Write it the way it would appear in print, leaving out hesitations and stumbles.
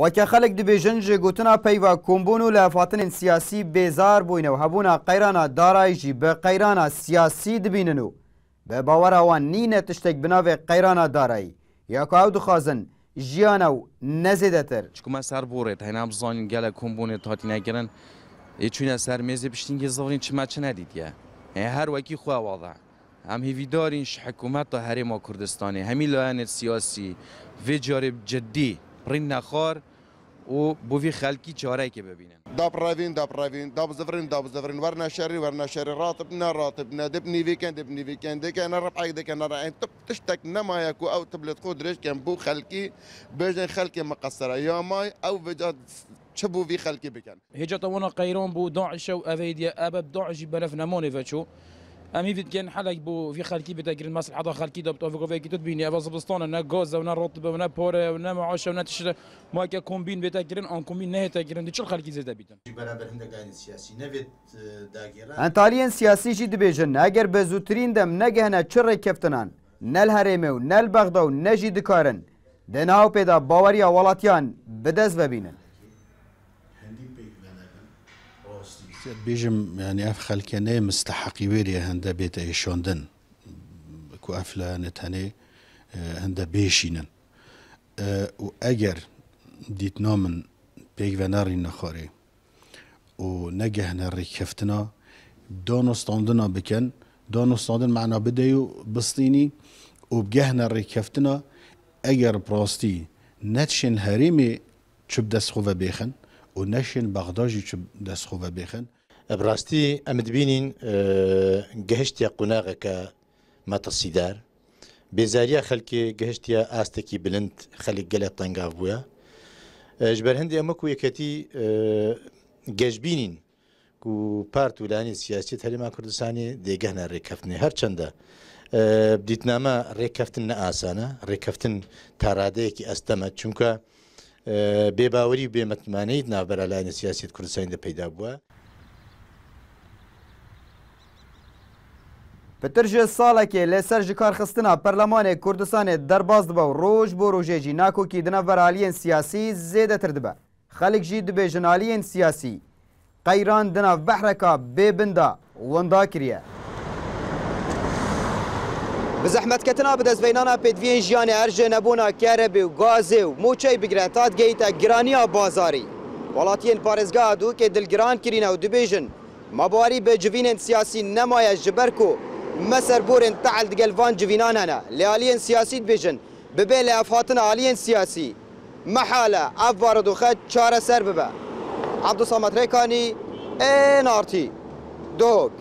وەکە خەڵک دەبێژن ji gotina peyva kombûn û lafhatinin siyasî bêzar bûyne û hebûna qeyrana darayî jî bi qeyrana siyasî dibînin û bi bawera wan nîne tiştek bi navê qeyrana darayî ya ku ew dixwazin jiyana ew nezêdetir. Çikû ser borê hêna bizanîn gelek kombûnê hatîne kirin ê çûne ser mêzê piştînkê zivîn çima çi nedîtiye. Her wekî xwe wada. Em hêvîdarîn ji hikûmeta Herêma Kurdistanê hemî layanê siyasî vê carê ciddî pirîn nexwar û bo vî xelkî çarekê bibînin. Dapravîn, dabzivirin, werna şerî, ratibne, dib nîvîken, dike ne rifhek dike ne re'ên tiştek nemaye ku ew tiblet xwe dirêjken bû xelkî bêjin xelkê miqesire ya may ew vêca çi bû vî xelkî bikin. Hêceta wana qeyran bû Daişe û ev ê diye ev Daişî beref nemanê veçû. Em hîvî dikin helek bû vî xelkî bête kirin mesliheta xelkî de tavîgovekî tut bînî ev zibistana ne gaz ew ne ratibe ew ne pare ew ne meaş ew ne tişre maka kombîn bête kirin an kombîn nehête kirin di çil xelkî zêde bîtin. Entaliyên siyasî jî dibêjin eger bi zûtirîn dem negehne çi rêkeftinan nel Herêmê û nel Bexda û ne jî dikarin di navpêda baweriya welatiyan bi dest vebînin. بيجم يعني اف خلكنه مستحقي ويري هندا بيت يشوندن كو افلا نتاني هندا بيشينن واجر ديت نومن بيك فناري نخوري ونجهنا ركفتنا دونو ستاندنا بكن دونو ستاندن معنا بديو بسطيني وبجهنا ركفتنا اجر براستي نتشن هريمي شب دسخوفا بيخن ونشن بغداجي شب دسخوفا بيخن براستي امدبينين جهشتيا قناغك ما تصيدار بزاريا خلكي جهشتيا استكي بلند خلي قلت طنقاف بويا جبر هندي امكو يكتي جاجبينين كو بارت ولاني سياسي هريما كردستاني دي جهنا ريكفتني هر چنده بديتنامه ريكفتن اسانه ريكفتن تاراديكي استمت چونكه بێباوەری و بێمەتمانەیت ناوبەر لایەنە سیاسیت کوردستانی دە پەیدا بووە. Pitir ji salekê lêser ji karxistina Perlemanê Kurdistanê derbas dibe û roj bo rojê jî nakokî di nav aliyên siyasî zêdetir dibe. Xelek jî dibêjin aliyên siyasî qeyran di nav behreka bêbin da winda kiriye. Bi zehmetketina bi destpênana pêdiviyên jiyanê her jê nebûna kerebê û gazê û moçey bigire tat gehîte giraniya bazarî. Welatiyên parêzgeha Dûkê dilgiran kirîne û dibêjin mabarî bi civînên siyasî nemaye ji ber ku me serborên tehel digel van civînan hene. Lê aliyên siyasî dibêjin bibe lê evhatina aliyên siyasî mehale ev baradûxet çareser bibe. Abdusamet Rêkanî, NRT, Duhok.